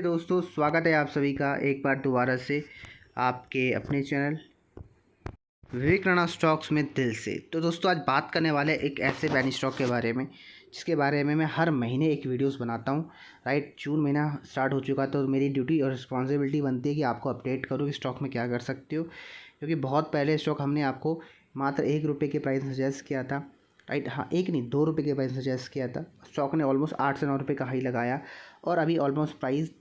दोस्तों, स्वागत है आप सभी का एक बार दोबारा से आपके अपने चैनल विवेक राणा स्टॉक्स में दिल से। तो दोस्तों, आज बात करने वाले एक ऐसे पैनी स्टॉक के बारे में जिसके बारे में मैं हर महीने एक वीडियोस बनाता हूँ। राइट, जून महीना स्टार्ट हो चुका, तो मेरी ड्यूटी और रिस्पॉन्सिबिलिटी बनती है कि आपको अपडेट करूँ कि स्टॉक में क्या कर सकते हो, क्योंकि बहुत पहले स्टॉक हमने आपको मात्र ₹1 के प्राइस में सजेस्ट किया था। राइट, हाँ, एक नहीं ₹2 के प्राइस में सजेस्ट किया था। स्टॉक ने ऑलमोस्ट 8 से 9 रुपये का हाई लगाया और अभी ऑलमोस्ट प्राइस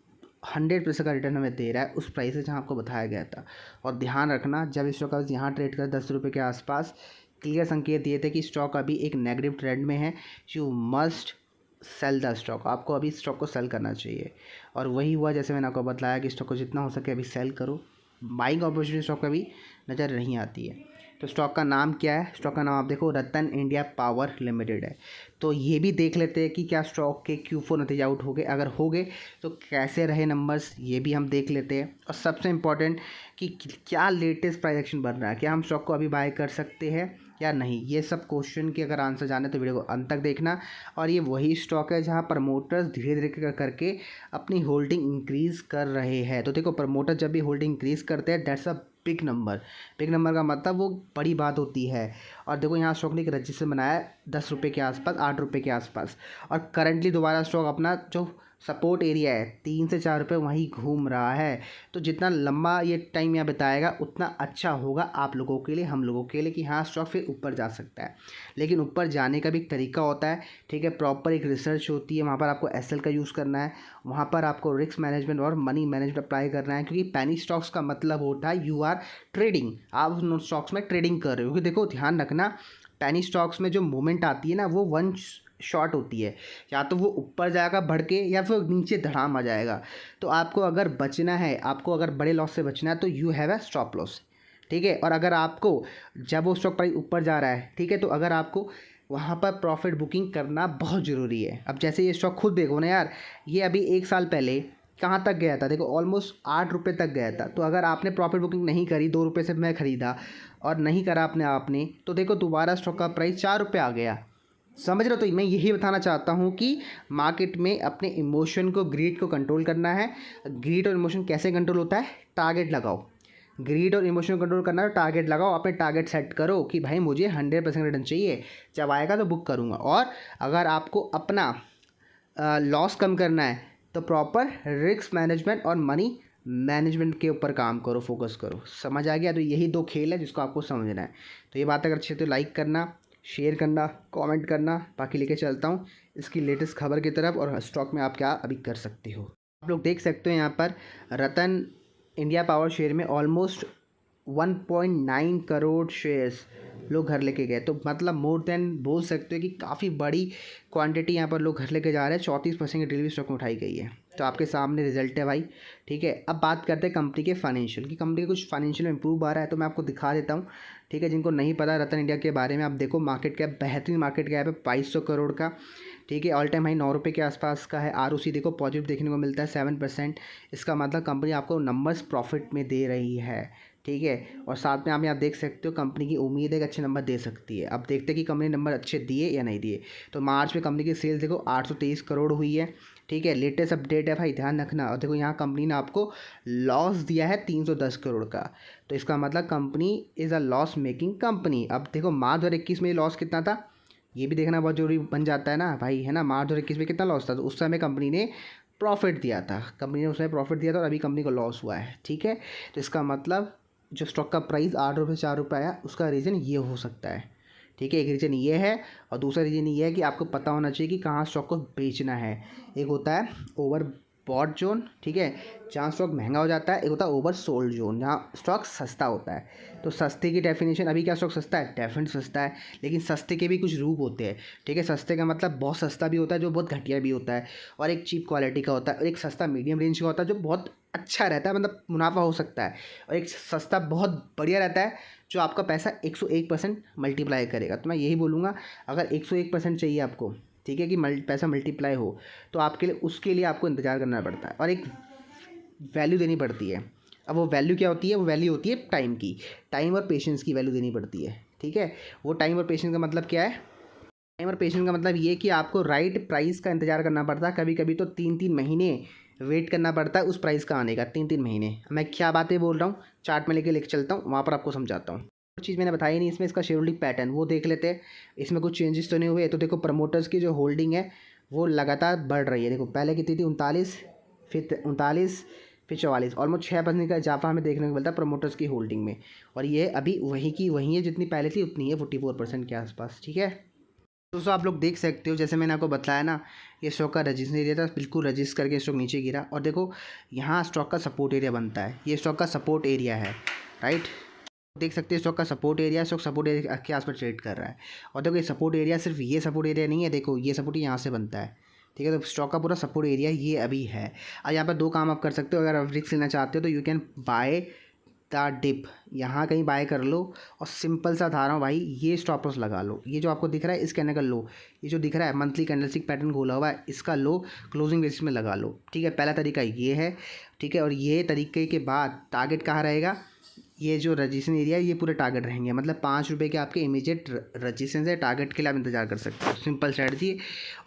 100% का रिटर्न हमें दे रहा है उस प्राइस से जहाँ आपको बताया गया था। और ध्यान रखना, जब स्टॉक आज यहाँ ट्रेड कर ₹10 के आसपास, क्लियर संकेत दिए थे कि स्टॉक अभी एक नेगेटिव ट्रेंड में है। You must sell the stock, आपको अभी स्टॉक को सेल करना चाहिए। और वही हुआ, जैसे मैंने आपको बताया कि स्टॉक को जितना हो सके अभी सेल करो। बाइंग अपॉर्चुनिटी स्टॉक अभी नज़र नहीं आती है। तो स्टॉक का नाम क्या है? स्टॉक का नाम आप देखो, रतन इंडिया पावर लिमिटेड है। तो ये भी देख लेते हैं कि क्या स्टॉक के Q4 नतीजे आउट हो गए, अगर हो गए तो कैसे रहे नंबर्स, ये भी हम देख लेते हैं। और सबसे इम्पॉर्टेंट कि क्या लेटेस्ट प्राइस एक्शन बन रहा है, क्या हम स्टॉक को अभी बाय कर सकते हैं या नहीं। ये सब क्वेश्चन के अगर आंसर जाने तो वीडियो को अंत तक देखना। और ये वही स्टॉक है जहाँ प्रमोटर्स धीरे धीरे करके अपनी होल्डिंग इंक्रीज़ कर रहे हैं। तो देखो, प्रमोटर जब भी होल्डिंग इंक्रीज़ करते हैं, that's a big number. Big number का मतलब वो बड़ी बात होती है। और देखो, यहाँ स्टॉक ने एक रजिस्टर बनाया ₹10 के आसपास, ₹8 के आसपास। और करंटली दोबारा स्टॉक अपना जो सपोर्ट एरिया है ₹3 से ₹4 वहीं घूम रहा है। तो जितना लंबा ये टाइम यहाँ बिताएगा उतना अच्छा होगा आप लोगों के लिए, हम लोगों के लिए, कि हाँ स्टॉक फिर ऊपर जा सकता है। लेकिन ऊपर जाने का भी एक तरीका होता है, ठीक है। प्रॉपर एक रिसर्च होती है, वहाँ पर आपको एसएल का यूज़ करना है, वहाँ पर आपको रिस्क मैनेजमेंट और मनी मैनेजमेंट अप्लाई करना है। क्योंकि पैनी स्टॉक्स का मतलब होता है यू आर ट्रेडिंग, आप उन स्टॉक्स में ट्रेडिंग कर रहे हो। क्योंकि देखो, ध्यान रखना, पैनी स्टॉक्स में जो मूवमेंट आती है ना, वो वन शॉट होती है। या तो वो ऊपर जाएगा बढ़ के, या फिर नीचे धड़ाम आ जाएगा। तो आपको अगर बचना है, आपको अगर बड़े लॉस से बचना है, तो you have a stop loss, ठीक है। और अगर आपको, जब वो स्टॉक प्राइस ऊपर जा रहा है, ठीक है, तो अगर आपको वहाँ पर प्रॉफिट बुकिंग करना बहुत ज़रूरी है। अब जैसे ये स्टॉक खुद देखो ना यार, ये अभी 1 साल पहले कहाँ तक गया था? देखो, ऑलमोस्ट ₹8 तक गया था। तो अगर आपने प्रॉफिट बुकिंग नहीं करी, ₹2 से मैं ख़रीदा और नहीं करा आपने, तो देखो दोबारा स्टॉक का प्राइस ₹4 आ गया। समझ रहे हो? तो मैं यही बताना चाहता हूँ कि मार्केट में अपने इमोशन को, ग्रीड को कंट्रोल करना है। ग्रीड और इमोशन कैसे कंट्रोल होता है? टारगेट लगाओ। ग्रीड और इमोशन कंट्रोल करना है तो टारगेट लगाओ, अपने टारगेट सेट करो कि भाई मुझे 100% रिटर्न चाहिए, जब आएगा तो बुक करूँगा। और अगर आपको अपना लॉस कम करना है तो प्रॉपर रिस्क मैनेजमेंट और मनी मैनेजमेंट के ऊपर काम करो, फोकस करो। समझ आ गया? तो यही 2 खेल है जिसको आपको समझना है। तो ये बात अगर अच्छी है तो लाइक करना, शेयर करना, कमेंट करना। बाकी लेके चलता हूँ इसकी लेटेस्ट खबर की तरफ और स्टॉक में आप क्या अभी कर सकते हो। आप लोग देख सकते हो यहाँ पर रतन इंडिया पावर शेयर में ऑलमोस्ट 1.9 करोड़ शेयर्स लोग घर लेके गए। तो मतलब मोर देन बोल सकते हो कि काफ़ी बड़ी क्वांटिटी यहाँ पर लोग घर लेके जा रहे हैं। 34% की डिलीवरी स्टॉक में उठाई गई है। तो आपके सामने रिजल्ट है भाई, ठीक है। अब बात करते हैं कंपनी के फाइनेंशियल की। कंपनी के कुछ फाइनेंशियल में इंप्रूव आ रहा है, तो मैं आपको दिखा देता हूँ, ठीक है। जिनको नहीं पता रतन इंडिया के बारे में, आप देखो मार्केट कैप, बेहतरीन मार्केट कैप है 2200 करोड़ का, ठीक है। ऑल टाइम हाई ₹9 के आसपास का है। ROC देखो पॉजिटिव देखने को मिलता है 7%। इसका मतलब कंपनी आपको नंबर्स प्रॉफिट में दे रही है, ठीक है। और साथ में आप यहाँ देख सकते हो कंपनी की उम्मीद है कि अच्छे नंबर दे सकती है। अब देखते हैं कि कंपनी नंबर अच्छे दिए या नहीं दिए। तो मार्च में कंपनी की सेल्स देखो 823 करोड़ हुई है, ठीक है। लेटेस्ट अपडेट है भाई, ध्यान रखना। और देखो, यहाँ कंपनी ने आपको लॉस दिया है 310 करोड़ का। तो इसका मतलब company is a loss making company. अब देखो, मार्च 2021 में लॉस कितना था, ये भी देखना बहुत जरूरी बन जाता है ना भाई, है ना। मार्च 2021 में कितना लॉस था? तो उस समय कंपनी ने प्रॉफिट दिया था, कंपनी ने उस समय प्रॉफिट दिया था और अभी कंपनी को लॉस हुआ है, ठीक है। तो इसका मतलब जो स्टॉक का प्राइस ₹8 से ₹4 आया, उसका रीज़न ये हो सकता है, ठीक है। एक रीज़न ये है और दूसरा रीज़न ये है कि आपको पता होना चाहिए कि कहाँ स्टॉक को बेचना है। एक होता है ओवर बॉट जोन, ठीक है, जहाँ स्टॉक महंगा हो जाता है। एक होता है ओवर सोल्ड जोन, जहाँ स्टॉक सस्ता होता है। तो सस्ते की डेफिनेशन, अभी क्या स्टॉक सस्ता है? डेफिनेट सस्ता है, लेकिन सस्ते के भी कुछ रूप होते हैं, ठीक है। सस्ते का मतलब बहुत सस्ता भी होता है जो बहुत घटिया भी होता है, और एक चीप क्वालिटी का होता है, और एक सस्ता मीडियम रेंज का होता है जो बहुत अच्छा रहता है, मतलब मुनाफा हो सकता है, और एक सस्ता बहुत बढ़िया रहता है जो आपका पैसा 101% मल्टीप्लाई करेगा। तो मैं यही बोलूँगा, अगर 101% चाहिए आपको, ठीक है, कि पैसा मल्टीप्लाई हो, तो आपके लिए, उसके लिए आपको इंतज़ार करना पड़ता है और एक वैल्यू देनी पड़ती है। अब वो वैल्यू क्या होती है? वो वैल्यू होती है टाइम की, टाइम और पेशेंस की वैल्यू देनी पड़ती है, ठीक है। वो टाइम और पेशेंस का मतलब क्या है? टाइम और पेशेंस का मतलब ये कि आपको राइट प्राइस का इंतज़ार करना पड़ता है। कभी कभी तो 3-3 महीने वेट करना पड़ता है उस प्राइस का आने का 3-3 महीने। मैं क्या बातें बोल रहा हूँ, चार्ट में लेके चलता हूँ, वहाँ पर आपको समझाता हूँ। और चीज़ मैंने बताई नहीं इसमें, इसका शेयर होल्डिंग पैटर्न वो देख लेते हैं, इसमें कुछ चेंजेस तो नहीं हुए। तो देखो प्रमोटर्स की जो होल्डिंग है वो लगातार बढ़ रही है। देखो पहले कितनी थी 39, फिर 39, फिर 44, ऑलमोस्ट 6% का इजाफा हमें देखने को मिलता है प्रमोटर्स की होल्डिंग में। और ये अभी वही की वही है, जितनी पहले थी उतनी है, 44% के आसपास। ठीक है दोस्तों, आप लोग देख सकते हो जैसे मैंने आपको बताया ना, ये स्टॉक का रजिस्टर एरिया था, बिल्कुल रजिस्ट करके स्टॉक नीचे गिरा। और देखो यहाँ स्टॉक का सपोर्ट एरिया बनता है, ये स्टॉक का सपोर्ट एरिया है, राइट। देख सकते हैं स्टॉक का support area, stock support area के आसपास ट्रेड कर रहा है। और देखो ये सपोर्ट एरिया सिर्फ ये सपोर्ट एरिया नहीं है, देखो ये सपोर्ट यहाँ से बनता है। ठीक है, तो स्टॉक का पूरा सपोर्ट एरिया ये अभी है। और यहाँ पर दो काम आप कर सकते हो, अगर आप रिस्क लेना चाहते हो तो you can buy the dip, यहाँ कहीं बाय कर लो और सिंपल सा था रहा हूँ भाई, ये स्टॉप लॉस लगा लो। ये जो आपको दिख रहा है इस कैंडल का लो, ये जो दिख रहा है मंथली कैंडलस्टिक पैटर्न खोला हुआ है, इसका लो क्लोजिंग बेसिस में लगा लो। ठीक है, पहला तरीका ये है। ठीक है, और ये तरीके के बाद टारगेट कहाँ रहेगा, ये जो रजिस्ट्रेशन एरिया है ये पूरे टारगेट रहेंगे, मतलब 5 रुपये के आपके इमीडिएट रजिस्ट्रेशन है, टारगेट के लिए आप इंतजार कर सकते हो। सिंपल स्ट्रैटेजी,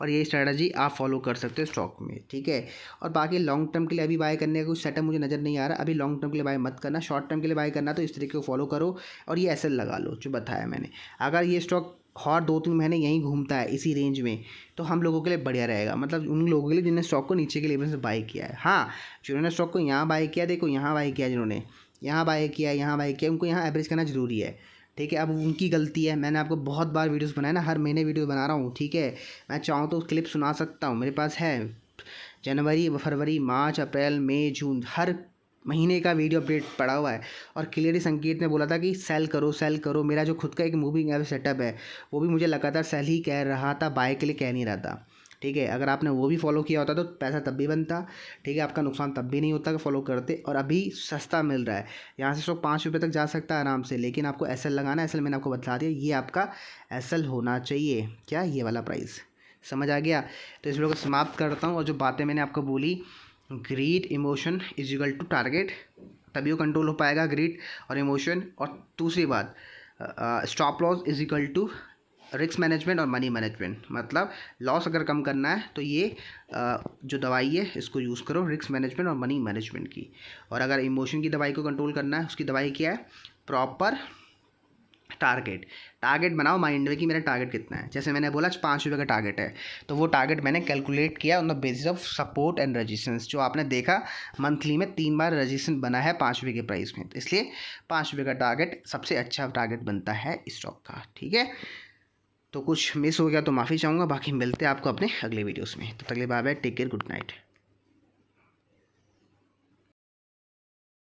और ये स्ट्रैटेजी आप फॉलो कर सकते हो स्टॉक में। ठीक है, और बाकी लॉन्ग टर्म के लिए अभी बाय करने का कुछ सेटअप मुझे नज़र नहीं आ रहा। अभी लॉन्ग टर्म के लिए बाय मत करना, शॉर्ट टर्म के लिए बाय करना तो इस तरीके को फॉलो करो और ये एसएल लगा लो जो बताया मैंने। अगर ये स्टॉक और 2-3 महीने यहीं घूमता है इसी रेंज में तो हम लोगों के लिए बढ़िया रहेगा, मतलब उन लोगों के लिए जिन्होंने स्टॉक को नीचे के लेवल से बाय किया है। हाँ, जिन्होंने स्टॉक को यहाँ बाय किया, देखो यहाँ बाय किया, जिन्होंने यहाँ बाय किया, यहाँ बाय किया, उनको यहाँ एवरेज करना ज़रूरी है। ठीक है, अब उनकी गलती है, मैंने आपको बहुत बार वीडियोस बनाया ना, हर महीने वीडियो बना रहा हूँ। ठीक है, मैं चाहूँ तो क्लिप सुना सकता हूँ, मेरे पास है जनवरी, फरवरी, मार्च, अप्रैल, मई, जून, हर महीने का वीडियो अपडेट पड़ा हुआ है। और क्लियरली संकेत ने बोला था कि सेल करो सेल करो। मेरा जो खुद का एक मूविंग एवरेज सेटअप है वो भी मुझे लगातार सेल ही कह रहा था, बाय के लिए कह नहीं रहा था। ठीक है, अगर आपने वो भी फॉलो किया होता तो पैसा तब भी बनता। ठीक है, आपका नुकसान तब भी नहीं होता कि फॉलो करते। और अभी सस्ता मिल रहा है, यहाँ से स्टॉक 5 रुपये तक जा सकता है आराम से, लेकिन आपको एसएल लगाना है। एसएल मैंने आपको बता दिया, ये आपका एसएल होना चाहिए, क्या ये वाला प्राइस, समझ आ गया। तो इस वीडियो को समाप्त करता हूँ। और जो बातें मैंने आपको बोली, greed emotion is equal to target, तभी वो कंट्रोल हो पाएगा, ग्रीड और इमोशन। और दूसरी बात, stop loss is equal to risk management और मनी मैनेजमेंट, मतलब लॉस अगर कम करना है तो ये जो दवाई है इसको यूज़ करो, रिस्क मैनेजमेंट और मनी मैनेजमेंट की। और अगर इमोशन की दवाई को कंट्रोल करना है, उसकी दवाई क्या है, प्रॉपर टारगेट बनाओ माइंड में कि मेरा टारगेट कितना है। जैसे मैंने बोला 5 रुपये का टारगेट है, तो वो टारगेट मैंने कैलकुलेट किया on the basis of support and resistance. जो आपने देखा मंथली में 3 बार रेजिस्टेंस बना है 5 रुपये के प्राइस में, तो इसलिए 5 रुपये का टारगेट सबसे अच्छा टारगेट बनता है स्टॉक का। ठीक है, तो कुछ मिस हो गया तो माफ़ी चाहूँगा, बाकी मिलते हैं आपको अपने अगले वीडियोस में। तो अगले bye bye, take care, good night.